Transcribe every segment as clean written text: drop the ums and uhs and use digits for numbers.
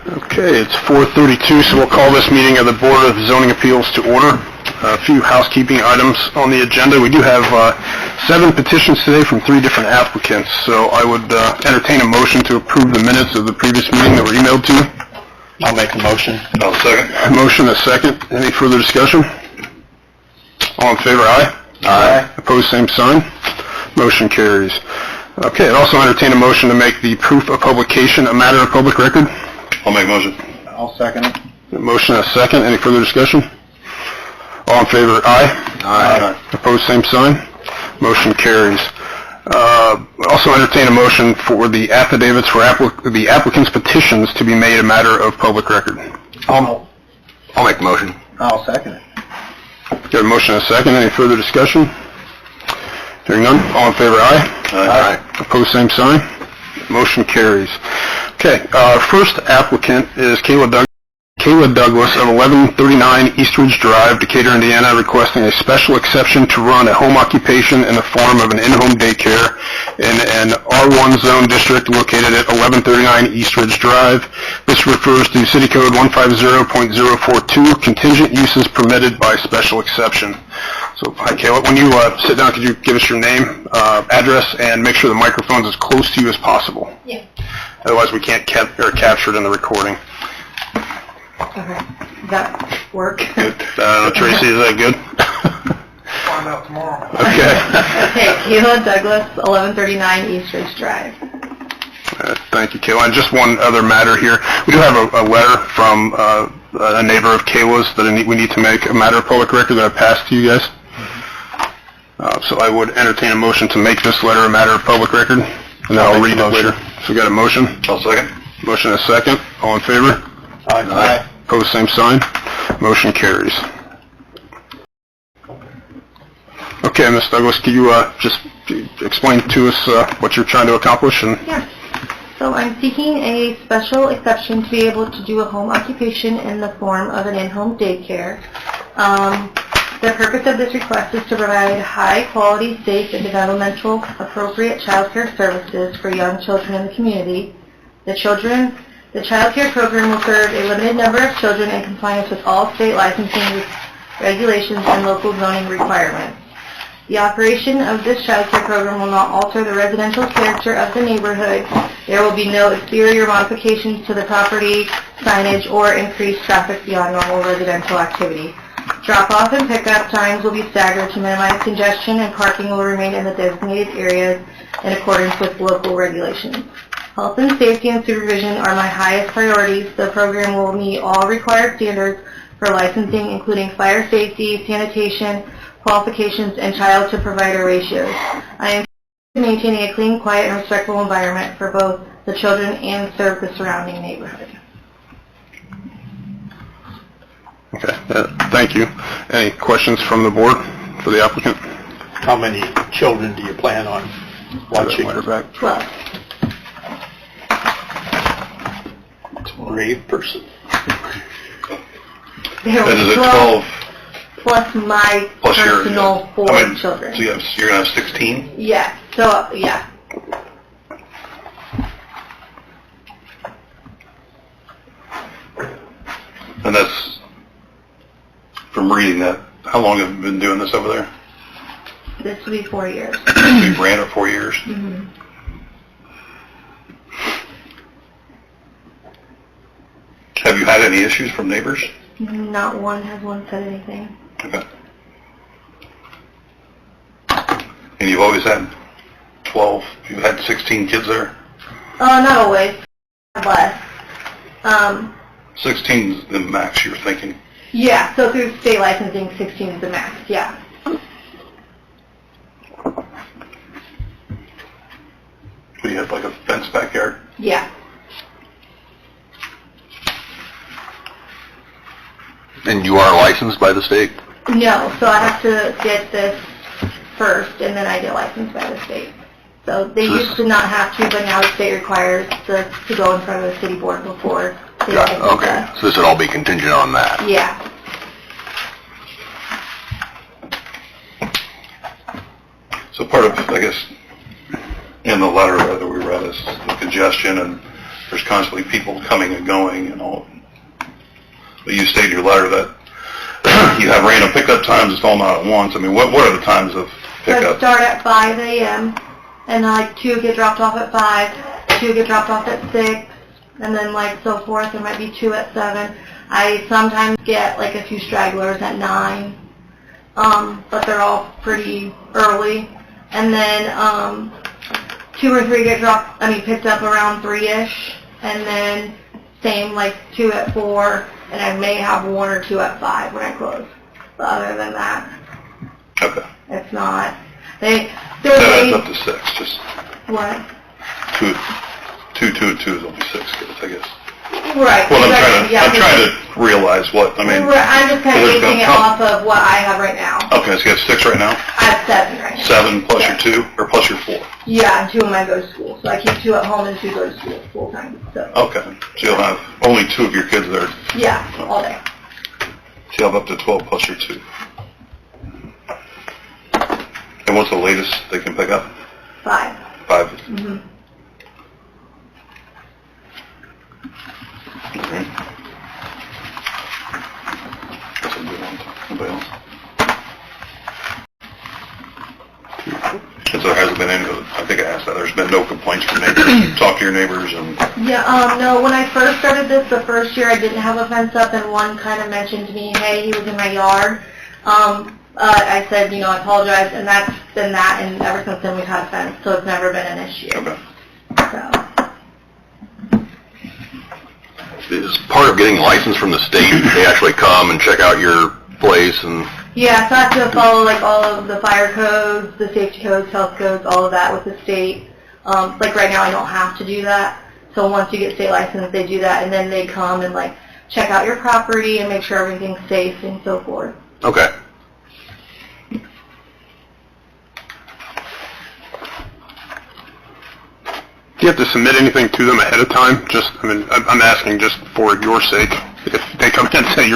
Okay, it's 4:32, so we'll call this meeting of the Board of Zoning Appeals to order. A few housekeeping items on the agenda. We do have 7 petitions today from 3 different applicants, so I would entertain a motion to approve the minutes of the previous meeting that were emailed to you. I'll make a motion. I'll second. Motion, a second. Any further discussion? All in favor, aye? Aye. Opposed, same sign. Motion carries. Okay, I'd also entertain a motion to make the proof of publication a matter of public record. I'll make a motion. I'll second it. Motion, a second. Any further discussion? All in favor, aye? Aye. Opposed, same sign. Motion carries. Also entertain a motion for the affidavits for the applicant's petitions to be made a matter of public record. I'll make the motion. I'll second it. Got a motion and a second. Any further discussion? Hearing none. All in favor, aye? Aye. Opposed, same sign. Motion carries. Okay, our first applicant is Kayla Douglas of 1139 Eastridge Drive, Decatur, Indiana, requesting a special exception to run a home occupation in the form of an in-home daycare in an R1 zone district located at 1139 Eastridge Drive. This refers to City Code 150.042, contingent uses permitted by special exception. So, hi Kayla, when you sit down, could you give us your name, address, and make sure the microphone's as close to you as possible? Yeah. Otherwise, we can't capture it in the recording. Okay. Does that work? Good. Tracy, is that good? Find out tomorrow. Okay. Okay, Kayla Douglas, 1139 Eastridge Drive. Thank you, Kayla. And just one other matter here. We do have a letter from a neighbor of Kayla's that we need to make a matter of public record that I passed to you guys. So I would entertain a motion to make this letter a matter of public record, and then I'll read it later. So we got a motion? I'll second. Motion and a second. All in favor? Aye. Opposed, same sign. Motion carries. Okay, Ms. Douglas, can you just explain to us what you're trying to accomplish? Yeah. So I'm seeking a special exception to be able to do a home occupation in the form of an in-home daycare. The purpose of this request is to provide high-quality, safe, and developmental appropriate child care services for young children in the community. The child care program will serve a limited number of children in compliance with all state licensing regulations and local zoning requirements. The operation of this child care program will not alter the residential character of the neighborhood. There will be no exterior modifications to the property, signage, or increased traffic beyond normal residential activity. Drop-off and pickup times will be staggered to minimize congestion, and parking will remain in the designated areas in accordance with local regulations. Health and safety and supervision are my highest priorities. The program will meet all required standards for licensing, including fire safety, sanitation, qualifications, and child-to-provider ratios. I am maintaining a clean, quiet, and respectful environment for both the children and serve the surrounding neighborhood. Okay, thank you. Any questions from the board for the applicant? How many children do you plan on watching? 12. It's a brave person. There That is were a 12 plus my plus your personal 4 children. So you're going to have 16? Yeah, so, yeah. And that's, from reading that, how long have you been doing this over there? This will be 4 years. You ran it 4 years? Mm-hmm. Have you had any issues from neighbors? Not one has said anything. Okay. And you've always had 12, you've had 16 kids there? Not always. Less. 16 is the max you're thinking? Yeah, so through state licensing, 16 is the max, yeah. Do you have like a fenced backyard? Yeah. And you are licensed by the state? No, so I have to get this first, and then I get licensed by the state. So they used to not have to, but now the state requires us to go in front of the city board before they license Okay, us. so this would all be contingent on that? Yeah. So part of, I guess, in the letter that we read is the congestion and there's constantly people coming and going and all. But you state in your letter that you have random pickup times, it's all not at once. I mean, what are the times of So I pickup? start at 5 a.m. and like 2 get dropped off at 5, 2 get dropped off at 6, and then like so forth. There might be 2 at 7. I sometimes get like a few stragglers at 9, but they're all pretty early. And then 2 or 3 get picked up around 3-ish, and then same like 2 at 4, and I may have 1 or 2 at 5 when I close. But other than that, Okay. it's not. There's That adds days. up to 6, just What? 2 and 2 is only 6 kids, I guess. Right. Well, exactly, I'm trying to realize what, I mean. I'm just kind of there's basing it been- off of what I have right now. Okay, so you have 6 right now? I have 7 right now. 7 plus your 2, or plus your 4? Yeah, and 2 of mine go to school. So I keep 2 at home and 2 go to school full time. So Okay, so you'll have only 2 of your kids there, yeah, all day. so you'll have up to 12 plus your 2. And what's the latest they can pick up? 5. 5? Mm-hmm. Okay. That's a good one. Anybody else? And so there hasn't been any, I think I asked that, there's been no complaints from neighbors. Talk to your neighbors and, Yeah, no, when I first started this, the first year I didn't have a fence up, and one kind of mentioned to me, hey, he was in my yard. I said, I apologize, and that's been that, and ever since then we've had a fence, so it's never been an issue. okay. So, Is part of getting licensed from the state, they actually come and check out your place and, yeah, so I have to follow like all of the fire codes, the safety codes, health codes, all of that with the state. Like right now I don't have to do that. So once you get state license, they do that, and then they come and like check out your property and make sure everything's safe and so forth. okay. Do you have to submit anything to them ahead of time? I'm asking just for your sake. If they come in and say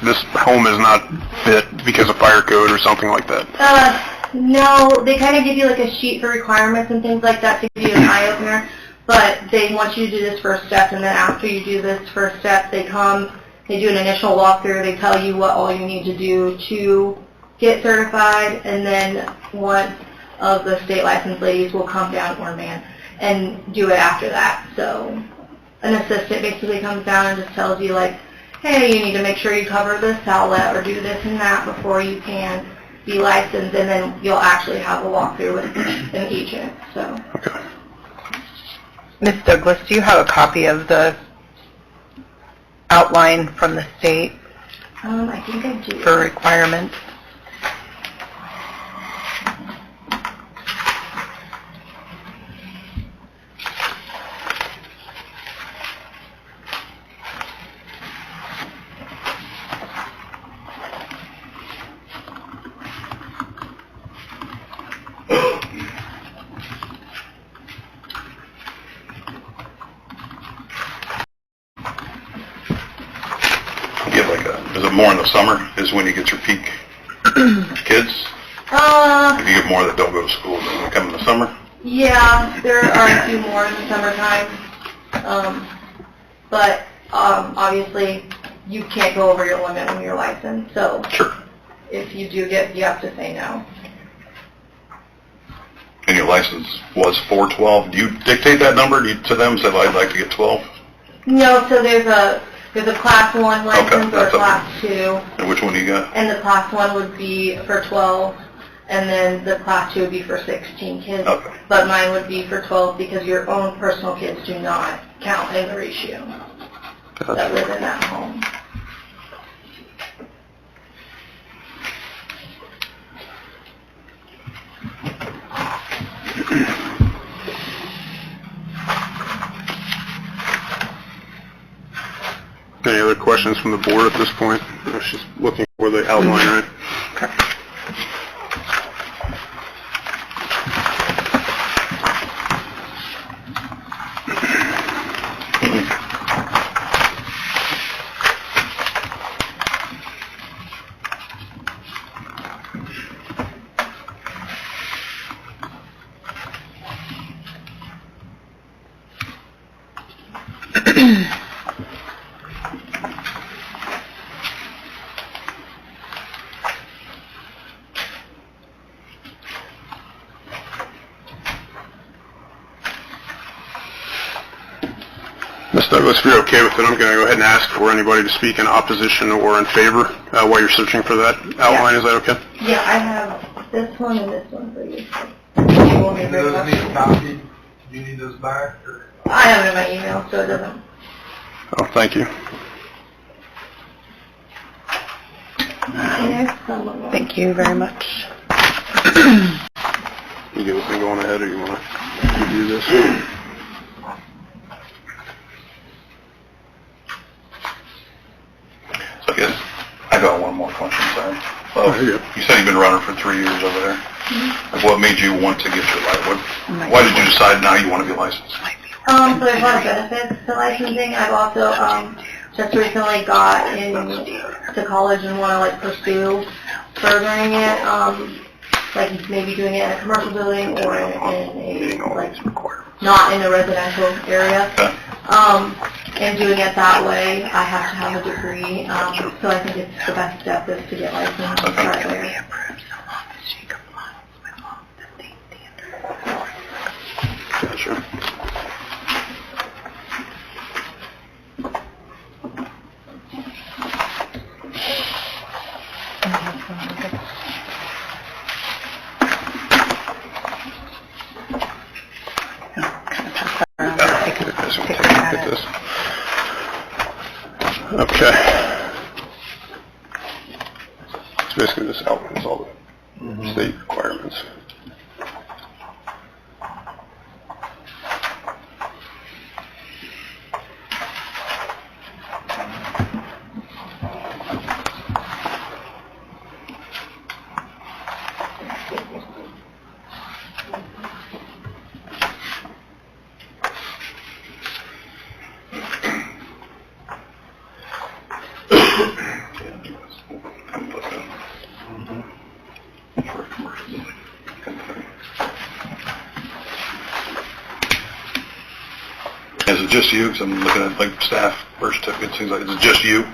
this home is not fit because of fire code or something like that. No, they kind of give you like a sheet for requirements and things like that to give you an eye opener, but they want you to do this first step, and then after you do this first step, they come, they do an initial walkthrough, they tell you what all you need to do to get certified, and then one of the state license ladies will come down, or man, and do it after that. So an assistant basically comes down and just tells you like, hey, you need to make sure you cover this outlet or do this and that before you can be licensed, and then you'll actually have a walkthrough with an agent. So Okay. Ms. Douglas, do you have a copy of the outline from the state I think I do. for requirements? You have like is it more in the summer is when you get your peak kids? If you get more that don't go to school, then they come in the summer? Yeah, there are a few more in the summertime, but obviously you can't go over your limit when you're licensed. So Sure. if you do you have to say no. And your license was 412. Do you dictate that number to them, say, well, I'd like to get 12? No, so there's a class 1 license or a that's okay. class 2, And which one do you got? and the class 1 would be for 12, and then the class 2 would be for 16 kids. Okay. But mine would be for 12 because your own personal kids do not count in the ratio that live in that home. Any other questions from the board at this point? I was just looking for the outline, right? Ms. Douglas, if you're okay with it, I'm going to go ahead and ask for anybody to speak in opposition or in favor while you're searching for that outline. Is that okay? Yeah, I have this one and this one for you. Does it need a copy? Do you need those back? Or? I have it in my email, so it doesn't. Oh, thank you. There's some of them. Thank you very much. You good with me going ahead, or you want to do this? So I guess I got one more question, sorry. There you go. You said you've been running for 3 years over there. Like, what made you want to get your license? Why did you decide now you want to be licensed? So there's a lot of benefits to licensing. I've also just recently got into college and want to like pursue furthering it, like maybe doing it in a commercial building or in a like not in a residential area. Okay. And doing it that way, I have to have a degree. So I think it's the best step is to get licensed right there. Gotcha. Okay. So basically this outlines all the state requirements. Is it just you? Because I'm looking at like staff birth certificates, things like, is it just you?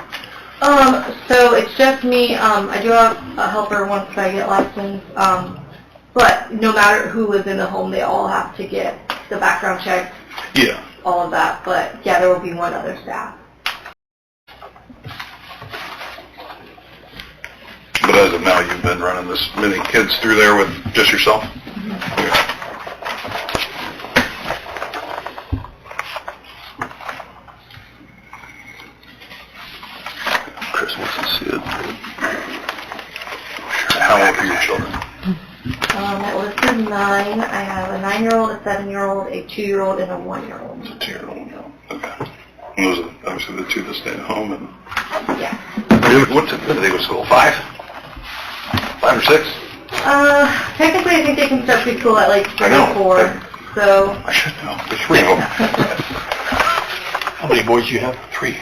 So it's just me. I do have a helper once I get licensed. But no matter who lives in the home, they all have to get the background check, Yeah. all of that. But yeah, there will be one other staff. But as of now, you've been running this many kids through there with just yourself? Okay. Chris wants to see it. How old are your children? That was for 9. I have a 9-year-old, a 7-year-old, a 2-year-old, and a 1-year-old. It's a 2-year-old. Okay. And those are obviously the two that stay at home. And Yeah. When do they go to school? 5? 5 or 6? Technically, I think they can start preschool at like 3 I know. or 4. So I should know. There's 3 of them. How many boys do you have? 3.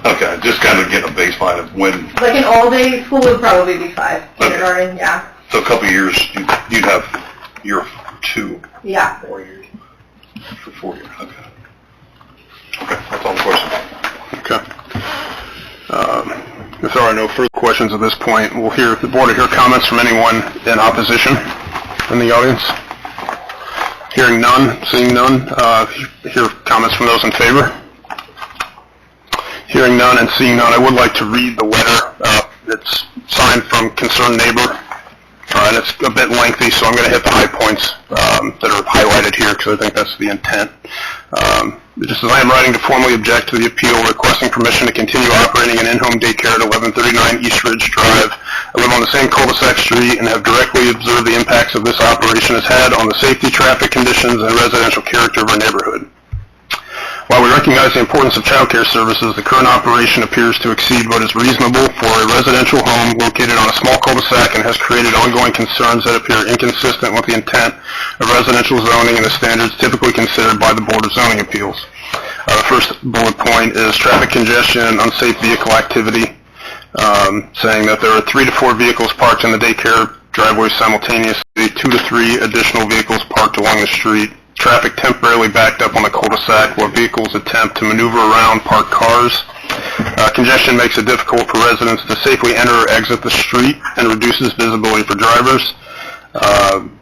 okay, just kind of getting a baseline of when. like an all-day school would probably be 5. Kindergarten, yeah. So a couple of years, you'd have your 2 Yeah. 4 years. For 4 years. Okay. Okay, that's all the questions. Okay. If there are no further questions at this point, we'll hear the board will hear comments from anyone in opposition in the audience. Hearing none, seeing none, hear comments from those in favor. Hearing none and seeing none, I would like to read the letter that's signed from Concerned Neighbor. And it's a bit lengthy, so I'm going to hit the high points that are highlighted here because I think that's the intent. It just says, I am writing to formally object to the appeal requesting permission to continue operating an in-home daycare at 1139 East Ridge Drive. I live on the same cul-de-sac street and have directly observed the impacts of this operation has had on the safety, traffic conditions, and residential character of our neighborhood. While we recognize the importance of child care services, the current operation appears to exceed what is reasonable for a residential home located on a small cul-de-sac and has created ongoing concerns that appear inconsistent with the intent of residential zoning and the standards typically considered by the Board of Zoning Appeals. The first bullet point is traffic congestion and unsafe vehicle activity, saying that there are 3 to 4 vehicles parked in the daycare driveway simultaneously, 2 to 3 additional vehicles parked along the street. traffic temporarily backed up on the cul-de-sac while vehicles attempt to maneuver around parked cars. Congestion makes it difficult for residents to safely enter or exit the street and reduces visibility for drivers.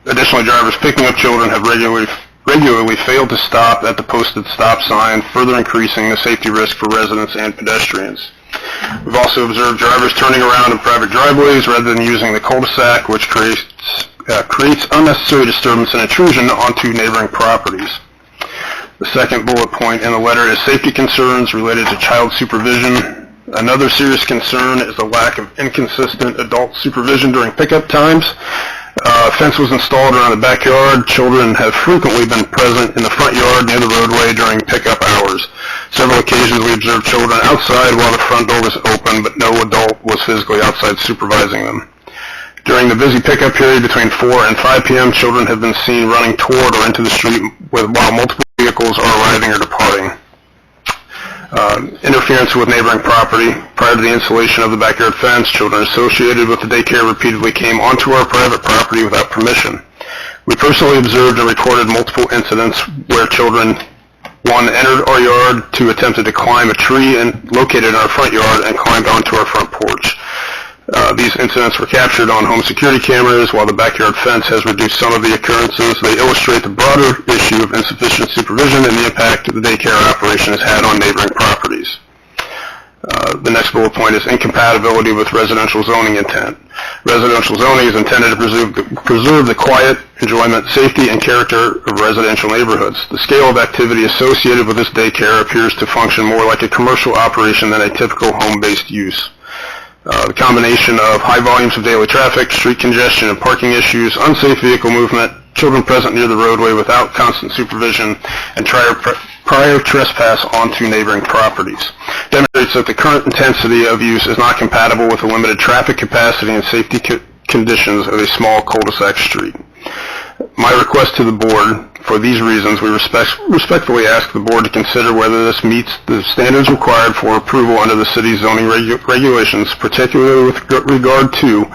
Additionally, drivers picking up children have regularly failed to stop at the posted stop sign, further increasing the safety risk for residents and pedestrians. We've also observed drivers turning around in private driveways rather than using the cul-de-sac, which creates unnecessary disturbance and intrusion onto neighboring properties. The second bullet point in the letter is safety concerns related to child supervision. Another serious concern is the lack of inconsistent adult supervision during pickup times. A fence was installed around the backyard. Children have frequently been present in the front yard near the roadway during pickup hours. Several occasions we observed children outside while the front door was open, but no adult was physically outside supervising them. During the busy pickup period between 4 and 5 p.m., children have been seen running toward or into the street while multiple vehicles are arriving or departing. Interference with neighboring property. Prior to the installation of the backyard fence, children associated with the daycare repeatedly came onto our private property without permission. We personally observed and recorded multiple incidents where children, 1, entered our yard, 2, attempted to climb a tree located in our front yard and climbed onto our front porch. These incidents were captured on home security cameras. While the backyard fence has reduced some of the occurrences, they illustrate the broader issue of insufficient supervision and the impact the daycare operation has had on neighboring properties. The next bullet point is incompatibility with residential zoning intent. Residential zoning is intended to preserve the quiet, enjoyment, safety, and character of residential neighborhoods. The scale of activity associated with this daycare appears to function more like a commercial operation than a typical home-based use. The combination of high volumes of daily traffic, street congestion and parking issues, unsafe vehicle movement, children present near the roadway without constant supervision, and prior trespass onto neighboring properties demonstrates that the current intensity of use is not compatible with the limited traffic capacity and safety conditions of a small cul-de-sac street. My request to the board, for these reasons, we respectfully ask the board to consider whether this meets the standards required for approval under the city's zoning regulations, particularly with regard to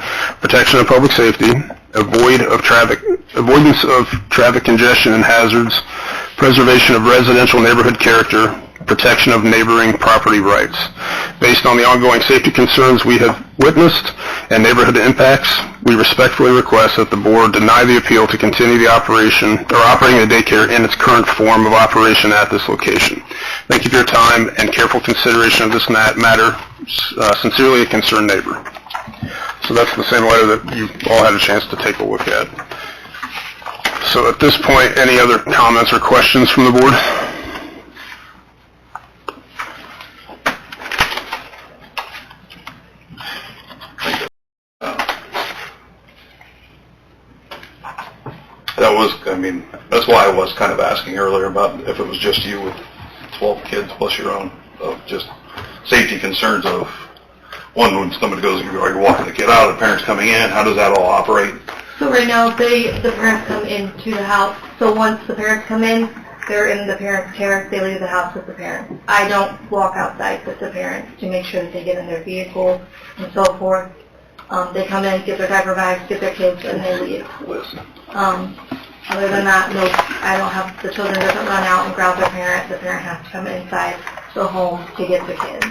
protection of public safety, avoidance of traffic congestion and hazards, preservation of residential neighborhood character, protection of neighboring property rights. Based on the ongoing safety concerns we have witnessed and neighborhood impacts, we respectfully request that the board deny the appeal to continue the operation or operating the daycare in its current form of operation at this location. Thank you for your time and careful consideration of this matter. Sincerely, a concerned neighbor. So that's the same letter that you all had a chance to take a look at. So at this point, any other comments or questions from the board? That's why I was kind of asking earlier about if it was just you with 12 kids plus your own, of just safety concerns of, one, when somebody goes, you're walking the kid out, the parents coming in, how does that all operate? So right now, the parents come into the house. So once the parents come in, they're in the parents' care. They leave the house with the parents. I don't walk outside with the parents to make sure that they get in their vehicles and so forth. They come in, get their diaper bags, get their kids, and they leave. Other than that, no, I don't have, the children doesn't run out and grab their parent. The parent has to come inside the home to get the kids.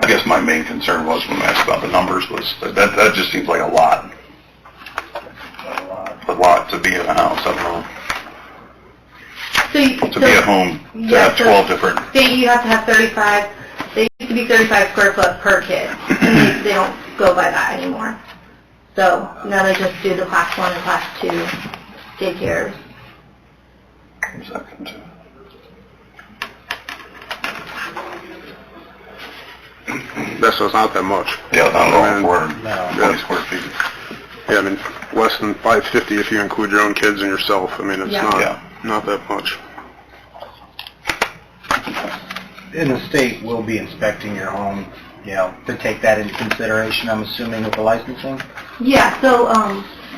I guess my main concern was when I asked about the numbers was that just seems like a lot to be in a house. I don't know. To be at home, to have 12 different... You have to have 35, they used to be 35 square foot per kid, and they don't go by that anymore. So now they just do the class 1 and class 2 daycares. So it's not that much. Yeah, not at all, 20 square feet. Yeah, I mean, less than 550 if you include your own kids and yourself. I mean, it's not that much. And the state will be inspecting your home, to take that into consideration, I'm assuming, with the licensing? Yeah, so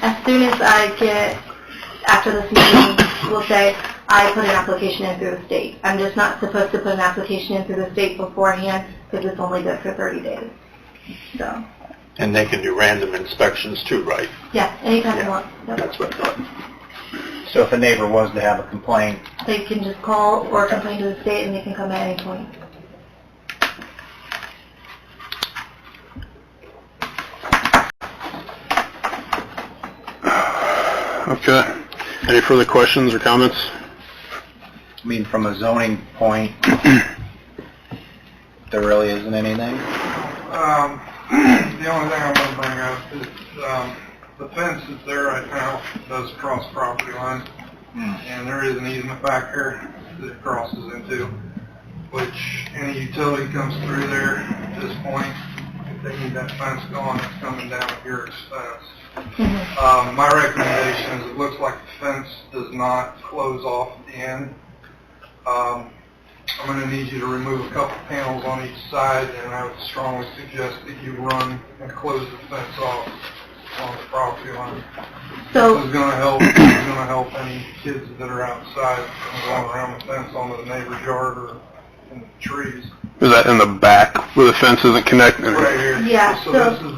as soon as I get, after this meeting, we'll say, I put an application in through the state. I'm just not supposed to put an application in through the state beforehand because it's only good for 30 days. So, And they can do random inspections too, right? yeah, anytime they want. Yep. That's what I thought. So if a neighbor was to have a complaint, They can just call or complain to the state and they can come at any point. Okay. Any further questions or comments? I mean, from a zoning point, there really isn't anything. The only thing I'm gonna bring up is, the fence that's there right now does cross property line. And there is an easement back here that it crosses into, which any utility comes through there at this point, if they need that fence gone, it's coming down at your expense. My recommendation is it looks like the fence does not close off at the end. I'm going to need you to remove a couple panels on each side, and I would strongly suggest that you run and close the fence off on the property line. So, This is going to help any kids that are outside from going around the fence onto the neighbor's yard or in the trees. Is that in the back where the fence isn't connected? Right here. Yeah, So so-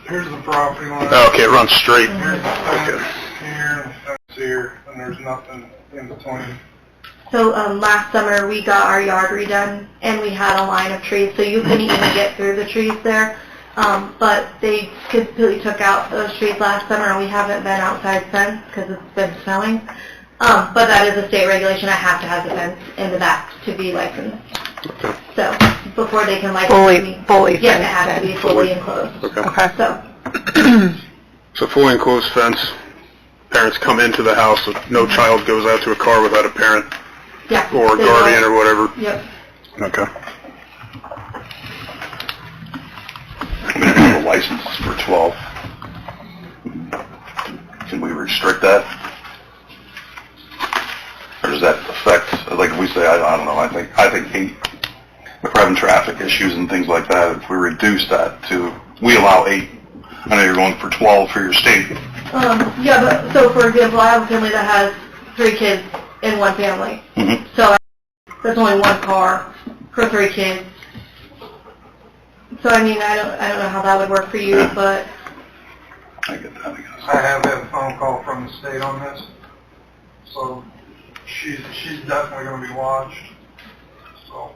here's the property line. Oh, okay, it runs straight. Here's the fence here, and the fence here, and there's nothing in between. so last summer we got our yard redone and we had a line of trees, so you couldn't even get through the trees there. But they completely took out those trees last summer and we haven't been outside since because it's been snowing. But that is a state regulation. I have to have the fence in the back to be licensed. Okay. So before they can license me. Fully Yes, it fenced has to in. be fully enclosed. Okay. Okay. So, So fully enclosed fence, parents come into the house, so no child goes out to a car without a parent yeah. or they guardian will- or whatever. Yep. Okay. I mean, if you have a license for 12, can we restrict that? Or does that affect, like if we say, I don't know, I think 8, if we're having traffic issues and things like that, if we reduce that to, we allow 8, I know you're going for 12 for your state. Yeah, but, so for example, I have a family that has 3 kids in one family. Mhm. So that's only one car for 3 kids. So I mean, I don't know how that would work for you, but I get that, I guess. I have had a phone call from the state on this, so she's definitely going to be watched. So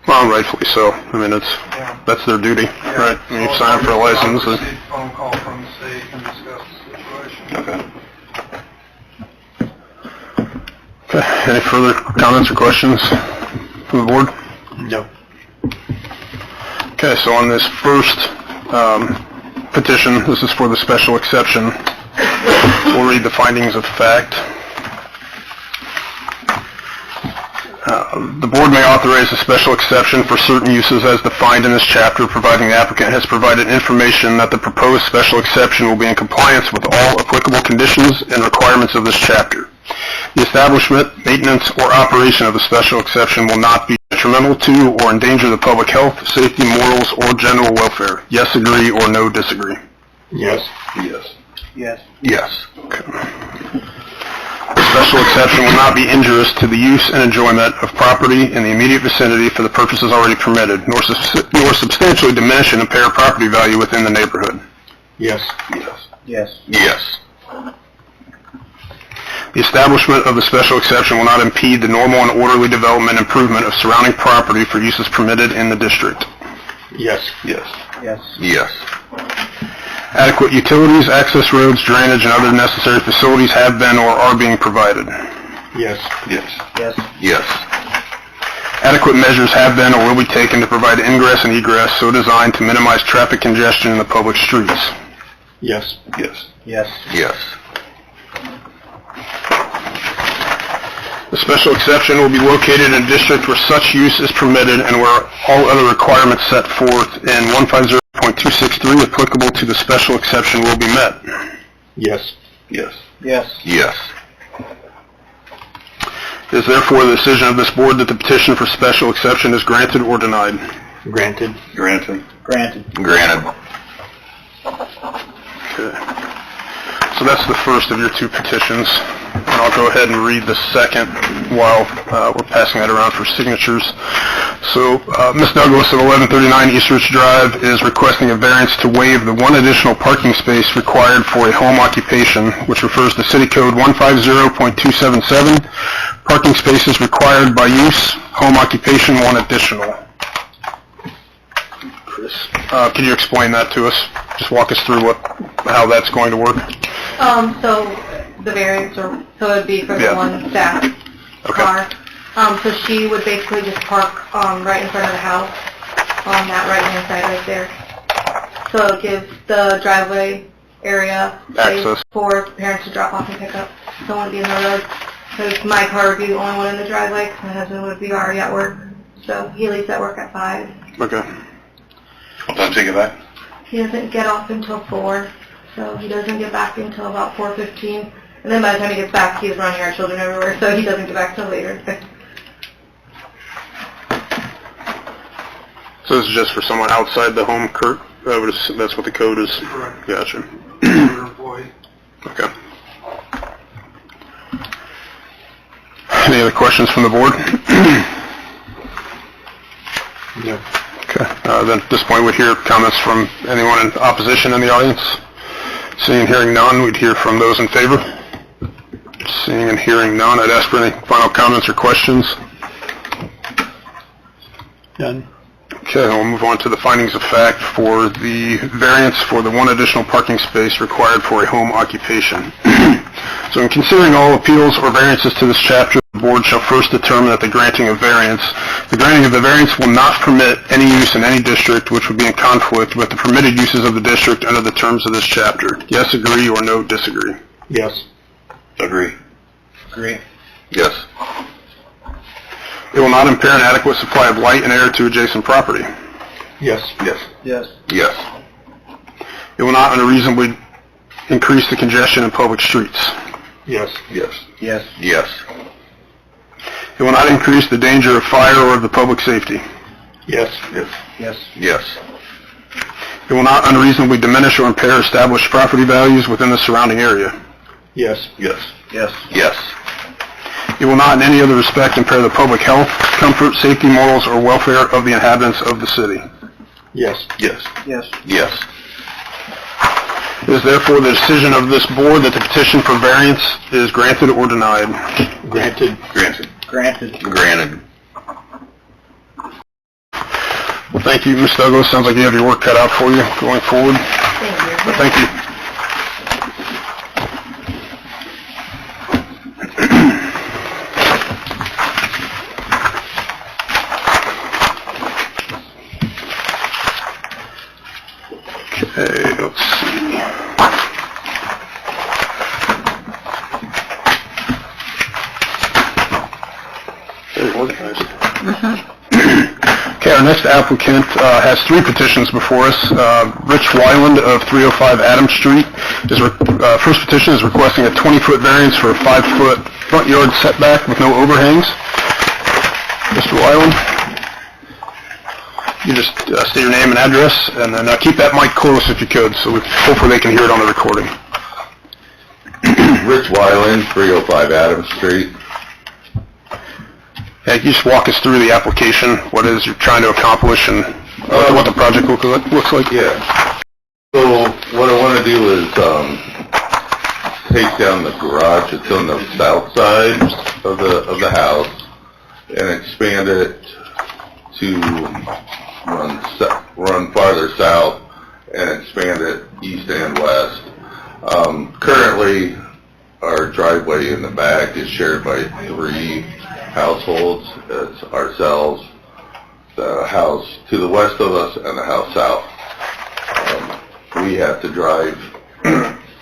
Well, rightfully so. I mean, yeah. that's their duty, Yeah. right? I mean, you sign up for a license. I and- received a phone call from the state and discussed the situation. Okay. Okay. Any further comments or questions from the board? No. Okay, so on this first petition, this is for the special exception. We'll read the findings of fact. The board may authorize a special exception for certain uses as defined in this chapter, providing the applicant has provided information that the proposed special exception will be in compliance with all applicable conditions and requirements of this chapter. The establishment, maintenance, or operation of the special exception will not be detrimental to or endanger the public health, safety, morals, or general welfare. Yes, agree, or no, disagree. Yes. Yes. Yes. Yes. The special exception will not be injurious to the use and enjoyment of property in the immediate vicinity for the purposes already permitted, nor substantially diminish and impair property value within the neighborhood. Yes. Yes. Yes. Yes. The establishment of the special exception will not impede the normal and orderly development and improvement of surrounding property for uses permitted in the district. Yes. Yes. Yes. Yes. Adequate utilities, access roads, drainage, and other necessary facilities have been or are being provided. Yes. Yes. Yes. Yes. Adequate measures have been or will be taken to provide ingress and egress so designed to minimize traffic congestion in the public streets. Yes. Yes. Yes. Yes. The special exception will be located in a district where such use is permitted and where all other requirements set forth in 150.263 applicable to the special exception will be met. Yes. Yes. Yes. Yes. It is therefore the decision of this board that the petition for special exception is granted or denied. Granted. Granted. Granted. Granted. Okay. So that's the first of your 2 petitions. and I'll go ahead and read the second while we're passing that around for signatures. So, Ms. Douglas of 1139 East Ridge Drive is requesting a variance to waive the one additional parking space required for a home occupation, which refers to City Code 150.277. Parking spaces required by use, home occupation, one additional. Chris, can you explain that to us? Just walk us through how that's going to work. So the variance, so it would be for the one staff car. So she would basically just park right in front of the house on that right-hand side right there. So it gives the driveway area space Access. for parents to drop off and pick up. Don't want to be in the road. Because my car would be the only one in the driveway, 'cause my husband would be already at work. So he leaves at work at 5. Okay. What time take it back? He doesn't get off until 4, so he doesn't get back until about 4:15. And then by the time he gets back, he's running our children everywhere, so he doesn't get back till later. So this is just for someone outside the home, Kurt? That's what the code is? Correct. Gotcha. Your employee. Okay. Any other questions from the board? No. Okay. Then at this point, we'd hear comments from anyone in opposition in the audience. Seeing and hearing none, we'd hear from those in favor. Seeing and hearing none, I'd ask for any final comments or questions. None. Okay, we'll move on to the findings of fact for the variance for the one additional parking space required for a home occupation. So in considering all appeals or variances to this chapter, the board shall first determine that the granting of the granting of the variance will not permit any use in any district which would be in conflict with the permitted uses of the district under the terms of this chapter. Yes, agree, or no, disagree. Yes. Agree. Agree. Yes. It will not impair an adequate supply of light and air to adjacent property. Yes. Yes. Yes. Yes. It will not unreasonably increase the congestion in public streets. Yes. Yes. Yes. Yes. It will not increase the danger of fire or of the public safety. Yes. Yes. Yes. Yes. It will not unreasonably diminish or impair established property values within the surrounding area. Yes. Yes. Yes. Yes. It will not in any other respect impair the public health, comfort, safety, morals, or welfare of the inhabitants of the city. Yes. Yes. Yes. Yes. It is therefore the decision of this board that the petition for variance is granted or denied. Granted. Granted. Granted. Granted. Well, thank you, Ms. Douglas. Sounds like you have your work cut out for you going forward. Thank you. Thank you. Okay, let's see. Very organized. Okay, our next applicant has 3 petitions before us. Rich Wyland of 305 Adams Street. His first petition is requesting a 20-foot variance for a 5-foot front yard setback with no overhangs. Mr. Wyland, you just state your name and address, and then keep that mic close if you could, so hopefully they can hear it on the recording. Rich Wyland, 305 Adams Street. Can you just walk us through the application, what it is you're trying to accomplish, and what the project looks like? Yeah. So what I want to do is take down the garage that's on the south side of the house and expand it to run farther south and expand it east and west. Currently, our driveway in the back is shared by 3 households. It's ourselves, the house to the west of us, and the house south. We have to drive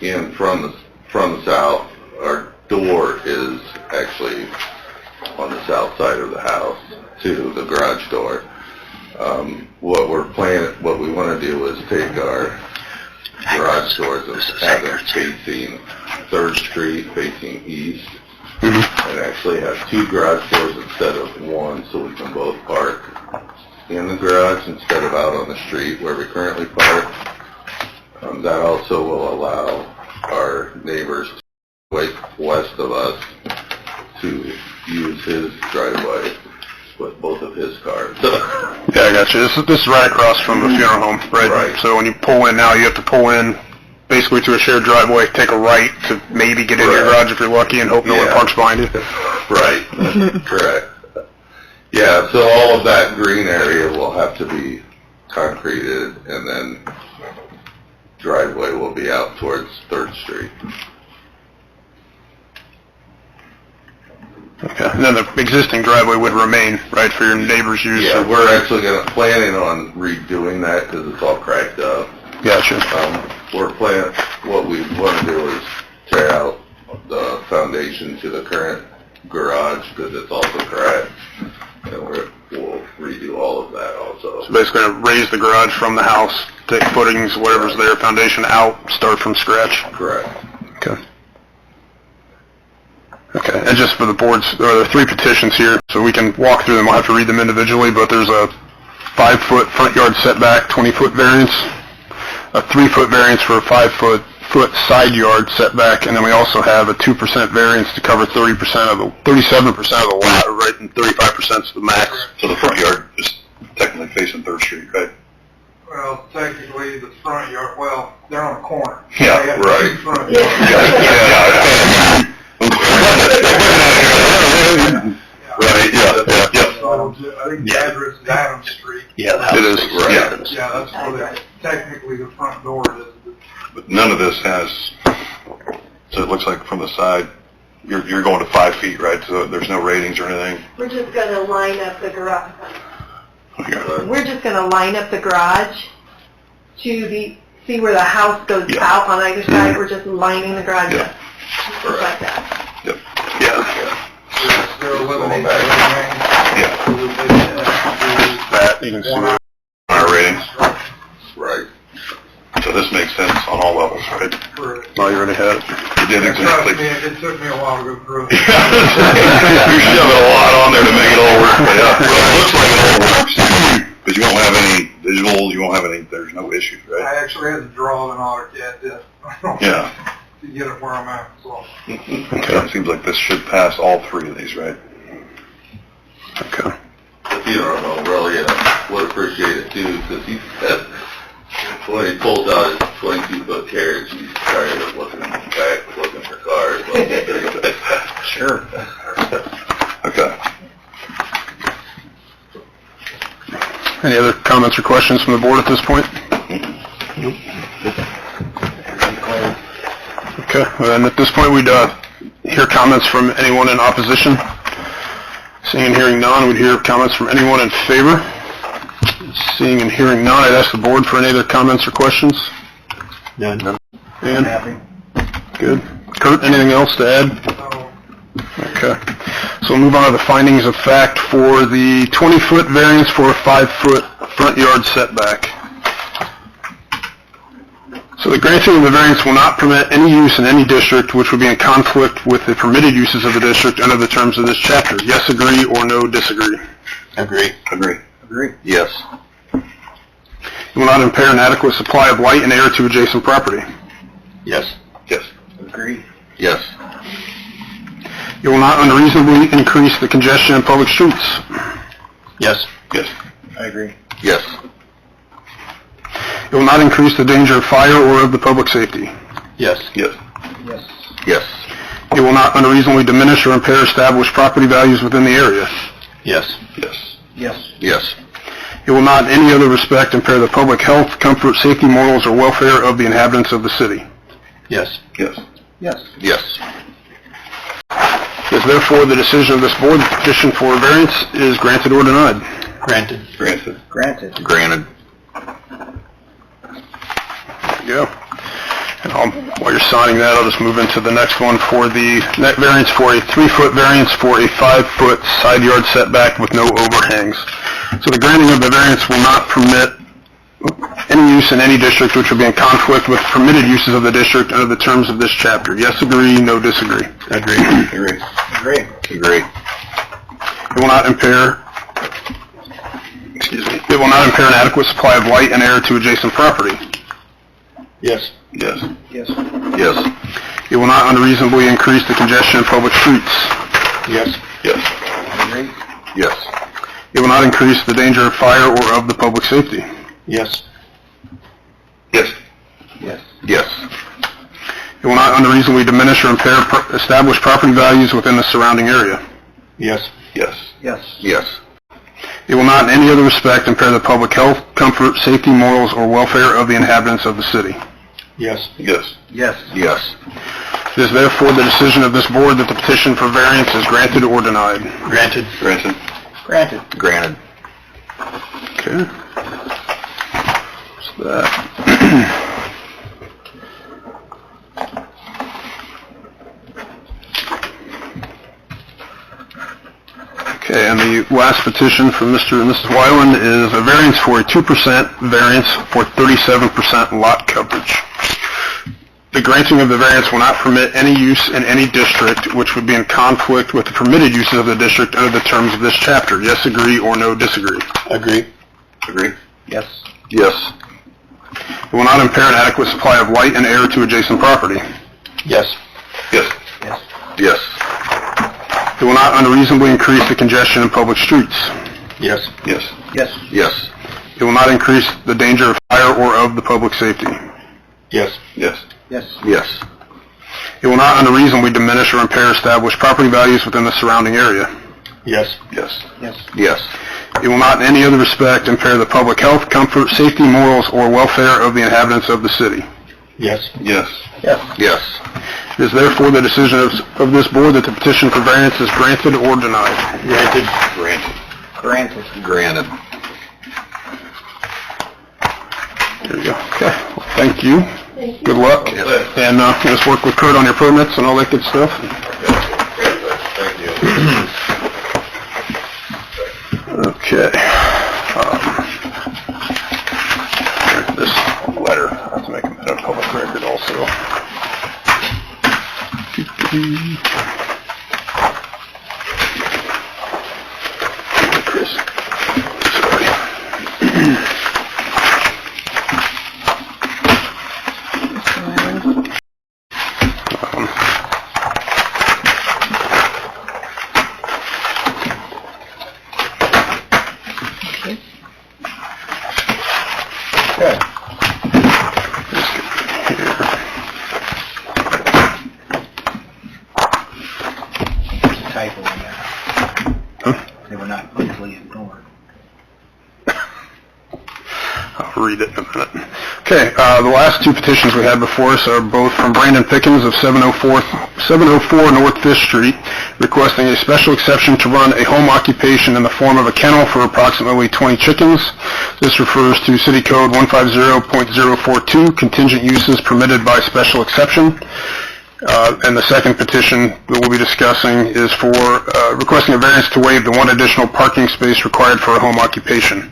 in from the south. Our door is actually on the south side of the house to the garage door. What we want to do is take our garage doors and have them facing 3rd Street, facing east, and actually have 2 garage doors instead of 1, so we can both park in the garage instead of out on the street where we currently park. That also will allow our neighbors west of us to use his driveway with both of his cars. Yeah, I got you. This is right across from the funeral home, right? Right. So when you pull in now, you have to pull in basically to a shared driveway, take a right to maybe get into your Right. garage if you're lucky, and hope no one Yeah. parks behind you. Right, correct. Yeah, so all of that green area will have to be concreted, and then driveway will be out towards 3rd Street. Okay. And then the existing driveway would remain, right, for your neighbor's use? Yeah, or- we're actually planning on redoing that because it's all cracked up. Gotcha. What we want to do is tear out the foundation to the current garage because it's also cracked, and we'll redo all of that also. So basically gonna raise the garage from the house, take footings, whatever's there, foundation out, start from scratch? Correct. Okay. Okay, and just for the boards, there are 3 petitions here, so we can walk through them. We'll have to read them individually, but there's a 5-foot front yard setback, 20-foot variance, a 3-foot variance for a 5-foot side yard setback, and then we also have a 2% variance to cover 37% of the lot, right, and 35% is the max. So the front yard is technically facing 3rd Street, right? Well, technically, the front yard, well, they're on a corner. Yeah, They have right. two front Yeah, yards. Right, yeah. So, I think the address is Adams Street. Yeah, the house. It is, Right. Yeah, that's where technically the front door is. But none of this has, so it looks like from the side, you're going to 5 feet, right? So there's no ratings or anything? We're just gonna line up the garage. Okay. We're just gonna line up the garage to see where the house goes Yeah. out on either side. We're just lining the garage Yeah. up, just like that. Yep. Yeah. They're eliminating Yeah. That, you can see that. Our ratings. Right. So this makes sense on all levels, right? Oh, you already had it. You did Trust exactly. me, it took me a while to go through it. You're shoving a lot on there to make it all work, but yeah, well, it looks like it all works. But you won't have any visual, you won't have any, there's no issues, right? I actually had to draw an AutoCAD Yeah. to get it where I'm at, so. Okay. It seems like this should pass all 3 of these, right? Okay. The funeral home really would appreciate it too, because he said when he pulled out his 22-foot carriage, he's tired of looking back, looking for cars. Sure. Okay. Any other comments or questions from the board at this point? Okay, and at this point, we'd hear comments from anyone in opposition. Seeing and hearing none, we'd hear comments from anyone in favor. Seeing and hearing none, I'd ask the board for any other comments or questions. None. Dan? Happy? Good. Kurt, anything else to add? So, Okay. So we'll move on to the findings of fact for the 20-foot variance for a 5-foot front yard setback. So the granting of the variance will not permit any use in any district which would be in conflict with the permitted uses of the district under the terms of this chapter. Yes, agree, or no, disagree. Agree. Agree. Agree. Yes. It will not impair an adequate supply of light and air to adjacent property. Yes. Yes. Agree. Yes. It will not unreasonably increase the congestion in public streets. Yes. Yes. I agree. Yes. It will not increase the danger of fire or of the public safety. Yes. Yes. Yes. Yes. It will not unreasonably diminish or impair established property values within the area. Yes. Yes. Yes. Yes. It will not in any other respect impair the public health, comfort, safety, morals, or welfare of the inhabitants of the city. Yes. Yes. Yes. Yes. It is therefore the decision of this board that the petition for variance is granted or denied. Granted. Granted. Granted. Granted. There you go. And while you're signing that, I'll just move into the next one for the net variance for a 3-foot variance for a 5-foot side yard setback with no overhangs. So the granting of the variance will not permit any use in any district which will be in conflict with permitted uses of the district under the terms of this chapter. Yes, agree, no, disagree. Agree. Agree. Agree. Agree. It will not impair, it will not impair an adequate supply of light and air to adjacent property. Yes. Yes. Yes. Yes. It will not unreasonably increase the congestion in public streets. Yes. Yes. Yes. It will not increase the danger of fire or of the public safety. Yes. Yes. Yes. Yes. It will not unreasonably diminish or impair established property values within the surrounding area. Yes. Yes. Yes. Yes. It will not in any other respect impair the public health, comfort, safety, morals, or welfare of the inhabitants of the city. Yes. Yes. Yes. Yes. It is therefore the decision of this board that the petition for variance is granted or denied. Granted. Granted. Granted. Granted. Okay. So that. Okay, and the last petition from Mr. and Mrs. Wyland is a variance for a 2% variance for 37% lot coverage. The granting of the variance will not permit any use in any district which would be in conflict with the permitted uses of the district under the terms of this chapter. Yes, agree, or no, disagree. Agree. Agree. Yes. Yes. It will not impair an adequate supply of light and air to adjacent property. Yes. Yes. Yes. Yes. It will not unreasonably increase the congestion in public streets. Yes. Yes. Yes. Yes. It will not increase the danger of fire or of the public safety. Yes. Yes. Yes. Yes. It will not unreasonably diminish or impair established property values within the surrounding area. Yes. Yes. Yes. Yes. It will not in any other respect impair the public health, comfort, safety, morals, or welfare of the inhabitants of the city. Yes. Yes. Yes. Yes. It is therefore the decision of this board that the petition for variance is granted or denied. Granted. Granted. Granted. Granted. There you go. Okay. Well, thank you. Good luck. And just work with Kurt on your permits and all that good stuff. Thank you. Okay. This letter, I have to make it a public record also. Chris. Sorry. Okay. There's a typo in there. Huh? They were not easily ignored. I'll read it in a minute. Okay, the last two petitions we had before us are both from Brandon Pickens of 704 North 5th Street, requesting a special exception to run a home occupation in the form of a kennel for approximately 20 chickens. This refers to City Code 150.042, contingent uses permitted by special exception. And the second petition that we'll be discussing is for requesting a variance to waive the one additional parking space required for a home occupation.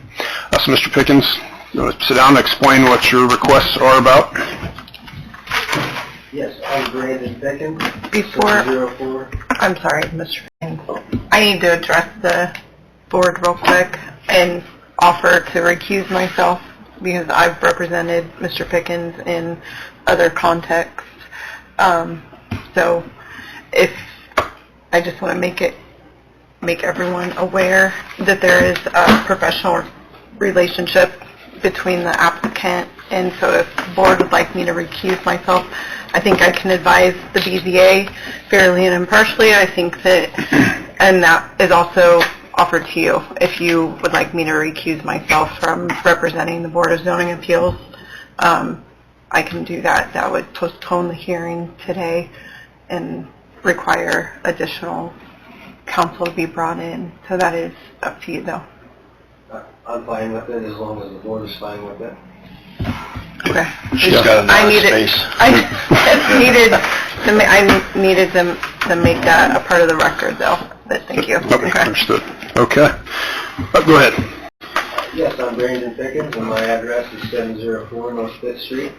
So Mr. Pickens, you want to sit down and explain what your requests are about? Yes, I'm Brandon Pickens. Before, 04. I'm sorry, Mr. Pickens. I need to address the board real quick and offer to recuse myself because I've represented Mr. Pickens in other contexts. So if I just want to make everyone aware that there is a professional relationship between the applicant, and so if the board would like me to recuse myself, I think I can advise the BZA fairly and impartially. I think that, and that is also offered to you if you would like me to recuse myself from representing the Board of Zoning Appeals. I can do that. That would postpone the hearing today and require additional counsel to be brought in. So that is up to you, though. I'm fine with it as long as the board is fine with it. Okay. She's got I enough needed, space. I needed to make that a part of the record, though. But thank you. Okay, understood. Okay. Go ahead. Yes, I'm Brandon Pickens, and my address is 704 North 5th Street.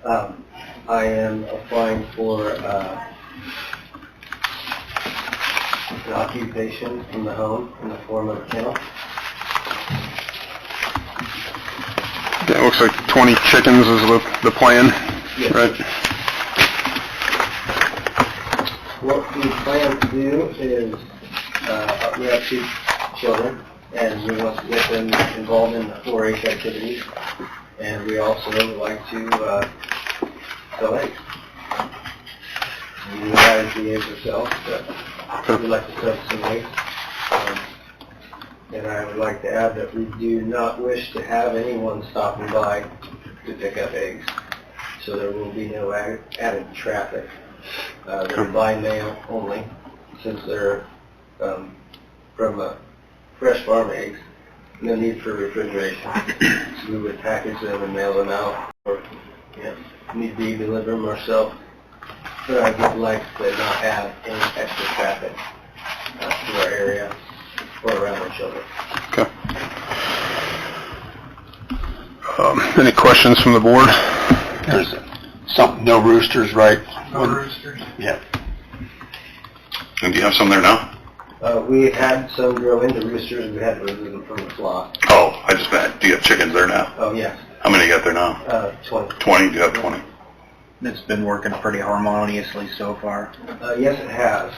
I am applying for an occupation in the home in the form of a kennel. Okay, it looks like 20 chickens is the plan, Yes. right? What we plan to do is, we have 2 children, and we want to get them involved in the 4-H activities, and we also would like to sell eggs. We do that as the eggs ourselves, but we'd like to sell some eggs. And I would like to add that we do not wish to have anyone stopping by to pick up eggs, so there will be no added traffic. They're by mail only, since they're from fresh farm eggs. No need for refrigeration. So we would package them and mail them out, or need be deliver them ourselves. But I would like to not add any extra traffic to our area or around our children. Okay. Any questions from the board? There's no roosters, right? No roosters. Yeah. And do you have some there now? We had some grow into roosters, we had to remove them from the flock. Oh, I just meant, do you have chickens there now? Oh, yes, How many you got there now? 20. 20? Do you have 20? It's been working pretty harmoniously so far. Yes, it has.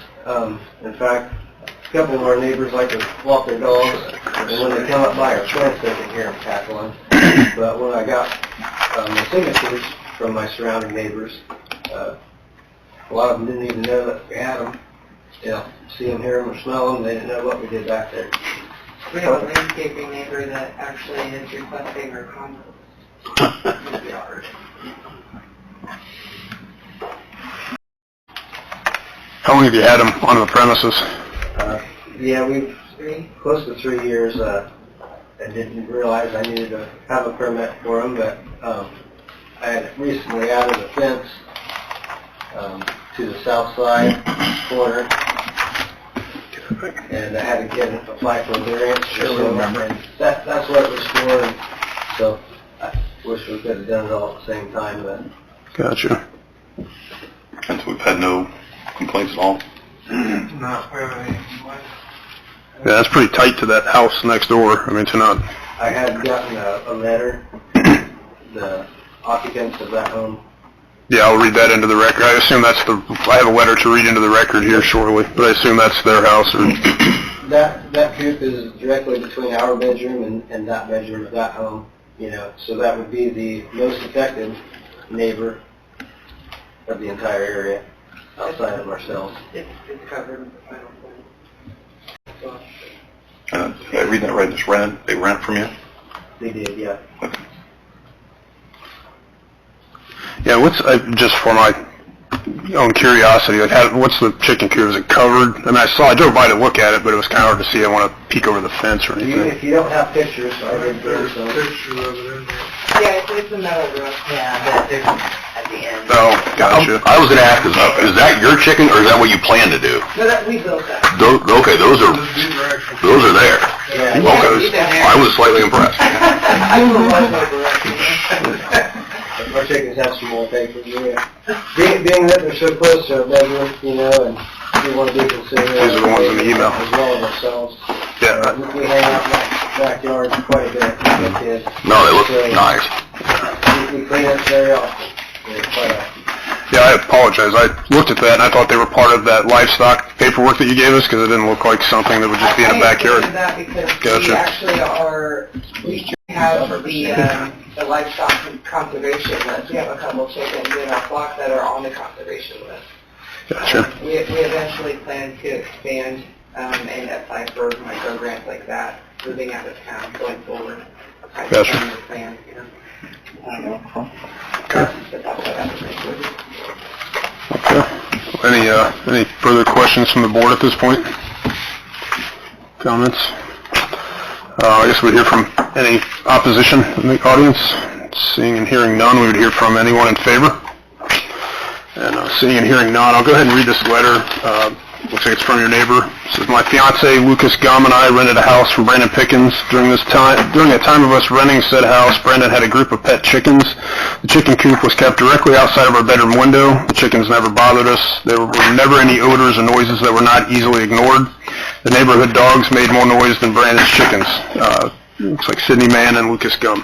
In fact, a couple of our neighbors like to walk their dogs, and when they come up by our fence, they can hear them cackling. But when I got the signatures from my surrounding neighbors, a lot of them didn't even know that we had them. See them, hear them, or smell them, they didn't know what we did back there. We have a landscaping neighbor that actually is requesting our compost in the yard. How long have you had them on the premises? Yeah, we've close to 3 years. I didn't realize I needed to have a permit for them, but I had recently added a fence to the south side corner, and I had to apply for a variance. Sure, remember. And that's what it was for, and so I wish we could have done it all at the same time, but Gotcha. And so we've had no complaints at all? No, we haven't any complaints. Yeah, that's pretty tight to that house next door. I mean, to not... I had gotten a letter, the occupants of that home. Yeah, I'll read that into the record. I assume that's I have a letter to read into the record here shortly, but I assume that's their house or... That coop is directly between our bedroom and that bedroom of that home, so that would be the most affected neighbor of the entire area, outside of ourselves. It's covered with the final plan. Did I read that right? They rent from you? They did, yeah. Yeah, just for my own curiosity, what's the chicken coop? Is it covered? I mean, I drove by to look at it, but it was kind of hard to see. I want to peek over the fence or anything. If you don't have pictures, I did There's some. pictures of it in there. Yeah, it's a metal roof. Yeah, but there's at the end. Oh, gotcha. I was going to ask, is that your chicken, or is that what you plan to do? No, we built that. Okay, those are there. Yeah. Okay, I was slightly impressed. I will run my direction. Our chickens have some more pictures, yeah. Being that they're so close to our bedroom, and we want to be considerate. These are the ones in the email. As well as ourselves. Yeah. We hang out in the backyard quite a bit with the kids. No, they look nice. We clean it very often. Quite often. Yeah, I apologize. I looked at that and I thought they were part of that livestock paperwork that you gave us because it didn't look like something that would just be in a backyard. I that because Gotcha. we have the livestock conservation list. We have a couple chickens in our flock that are on the conservation list. Gotcha. We eventually plan to expand and apply for micro grants like that, moving out of town going forward. Gotcha. The plan, But that's what happens. Okay. Any further questions from the board at this point? Comments? I guess we'd hear from any opposition in the audience. Seeing and hearing none, we would hear from anyone in favor. And seeing and hearing none, I'll go ahead and read this letter. Looks like it's from your neighbor. It says, my fiance Lucas Gum and I rented a house from Brandon Pickens. During a time of us renting said house, Brandon had a group of pet chickens. The chicken coop was kept directly outside of our bedroom window. The chickens never bothered us. There were never any odors or noises that were not easily ignored. The neighborhood dogs made more noise than Brandon's chickens. Looks like Sydney Mann and Lucas Gum.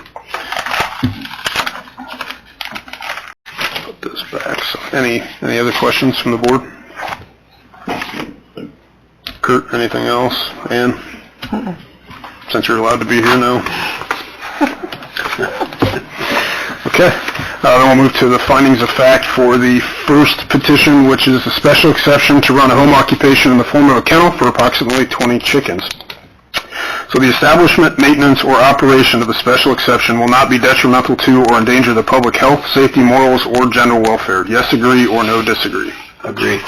Put this back. So any other questions from the board? Kurt, anything else? Ann? Since you're allowed to be here now. Okay, then we'll move to the findings of fact for the first petition, which is a special exception to run a home occupation in the form of a kennel for approximately 20 chickens. So the establishment, maintenance, or operation of the special exception will not be detrimental to or endanger the public health, safety, morals, or general welfare. Yes, agree, or no, disagree? Agree.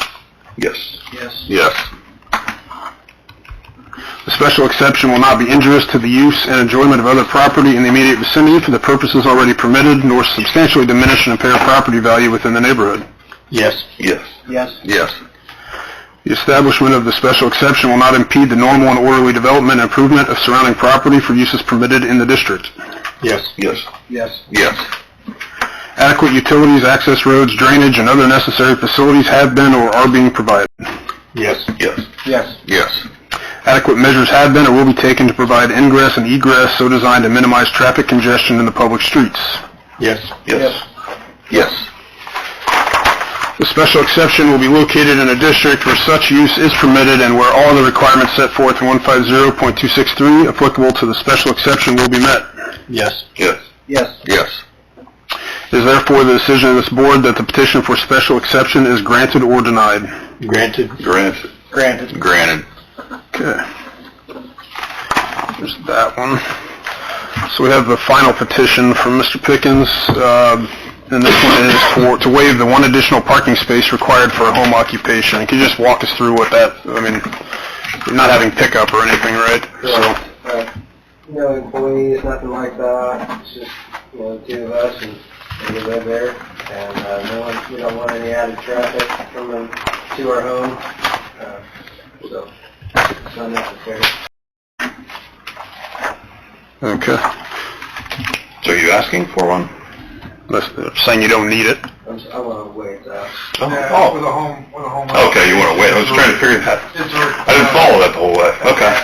Yes. Yes. Yes. The special exception will not be injurious to the use and enjoyment of other property in the immediate vicinity for the purposes already permitted, nor substantially diminish and impair property value within the neighborhood. Yes. Yes. Yes. Yes. The establishment of the special exception will not impede the normal and orderly development and improvement of surrounding property for uses permitted in the district. Yes. Yes. Yes. Yes. Adequate utilities, access roads, drainage, and other necessary facilities have been or are being provided. Yes. Yes. Yes. Yes. Adequate measures have been or will be taken to provide ingress and egress so designed to minimize traffic congestion in the public streets. Yes. Yes. Yes. The special exception will be located in a district where such use is permitted and where all the requirements set forth in 150.263 applicable to the special exception will be met. Yes. Yes. Yes. Yes. It is therefore the decision of this board that the petition for special exception is granted or denied. Granted. Granted. Granted. Granted. Okay. There's that one. So we have the final petition from Mr. Pickens, and this one is to waive the one additional parking space required for a home occupation. Can you just walk us through what that, I mean, you're not having pickup or anything, right? Right. No employees, nothing like that. It's just, the two of us and we live there. And we don't want any added traffic coming to our home. So it's not necessary. Okay. So are you asking for one? Saying you don't need it. I want to wait that. Yeah, with a home. Okay, you want to wait. I was trying to figure that. I didn't follow that the whole way. Okay.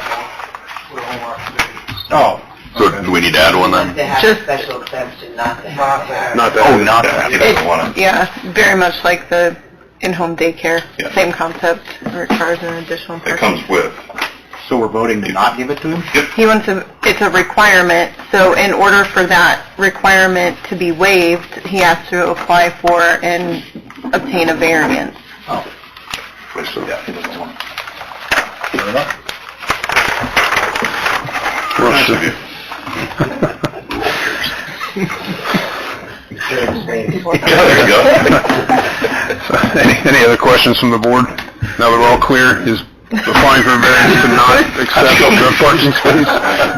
With a home occupation. Oh. So do we need to add one then? To have Just- a special exception, not to Not have. that. Not that. Oh, not that. He doesn't want to. Yeah, very much like the in-home daycare, Yeah. same concept, requires an additional It parking. comes with. So we're voting to not give it to him? He wants it's a requirement, so in order for that requirement to be waived, he has to apply for and obtain a variance. So, yeah, he doesn't want. Nice of you. Yeah, there you go. Any other questions from the board? Now that we're all clear, is applying for a variance to not accept the parking space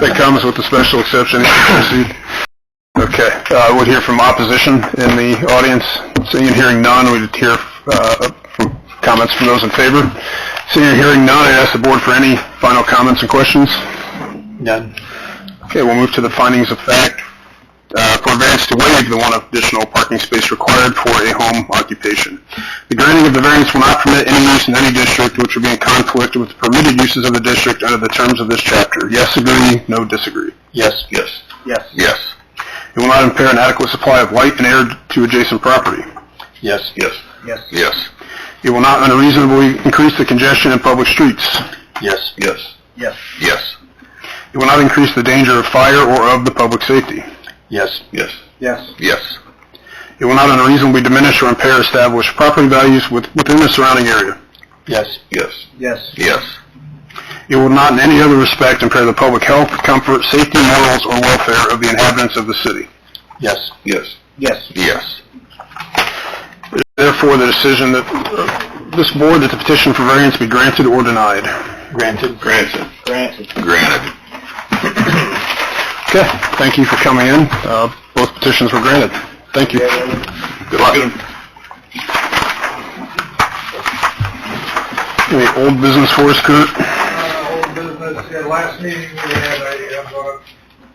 that comes with the special exception. Proceed. Okay, we'll hear from opposition in the audience. Seeing and hearing none, we'd hear from comments from those in favor. Seeing and hearing none, I ask the board for any final comments and questions. None. Okay, we'll move to the findings of fact. For a variance to waive the one additional parking space required for a home occupation. The granting of the variance will not permit any use in any district which will be in conflict with the permitted uses of the district under the terms of this chapter. Yes, agree, no, disagree. Yes. Yes. Yes. Yes. It will not impair an adequate supply of light and air to adjacent property. Yes. Yes. Yes. Yes. It will not unreasonably increase the congestion in public streets. Yes. Yes. Yes. Yes. It will not increase the danger of fire or of the public safety. Yes. Yes. Yes. Yes. It will not unreasonably diminish or impair established property values within the surrounding area. Yes. Yes. Yes. Yes. It will not in any other respect impair the public health, comfort, safety, morals, or welfare of the inhabitants of the city. Yes. Yes. Yes. Yes. Therefore, the decision that this board that the petition for variance be granted or denied. Granted. Granted. Granted. Granted. Okay, thank you for coming in. Both petitions were granted. Thank you. Good luck. Any old business for us, Kurt? Old business, last meeting we had, I brought up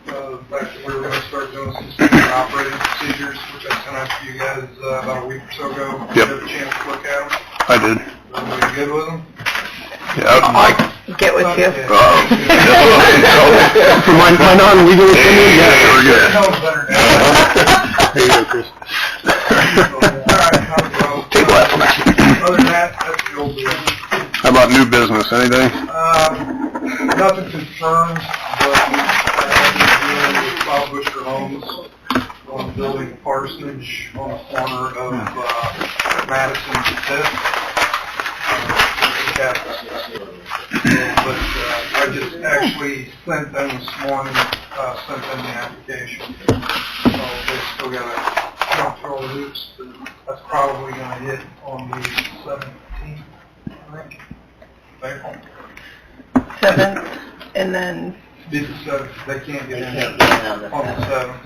the fact that we were going to start doing some standard operating procedures, which I sent out to you guys about a week or so ago. Yep. Did you have a chance to look at them? I did. Everybody good with them? Yeah, Mike. Get with you. For my non-legal opinion, yeah, we're good. That was better now. There you go, Chris. Alright, Table that for me. other than that, that's the old deal. How about new business, anything? concerns, but I had been dealing with Bob Busher Homes on building a parsonage on the corner of Madison and Fifth. But I just actually sent them this morning, sent them the application. So they still got to jump through all the hoops. That's probably going to hit on the 17th, I think. April. 7th, and then, Be the 7th. They can't get in Can't get in on the on the 7th.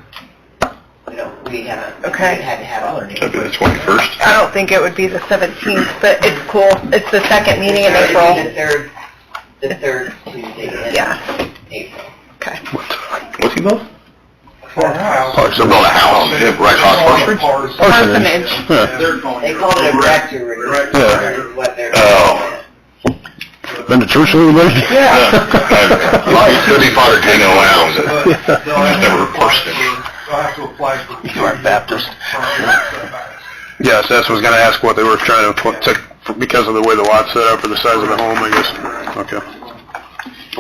We haven't, Okay. we had to have it. That'd be the 21st. I don't think it would be the 17th, but it's cool. It's the second meeting in It'd be April. The third Tuesday in Yeah. April. Okay. What's he build? For a house. Oh, so build a house, right across the street. Parsonage. Yeah. They call it a rectory. Yeah. Is what they're Oh. Been to church with everybody? It could be Father Dino around. But they'll have Never to apply parsed it. they'll have to apply for. You aren't Baptist. Yes, that's what I was gonna ask, what they were trying to, because of the way the lot's set up or the size of the home, I guess. Okay.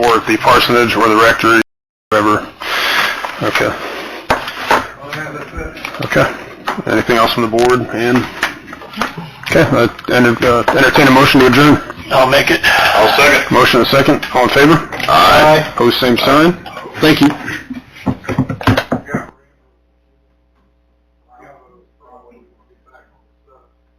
Or the parsonage or the rectory, whatever. Okay. Okay. Anything else from the board? And, okay, entertain a motion to adjourn. I'll make it. I'll second. Motion and a second. All in favor? Aye. Opposed, same sign. Thank you.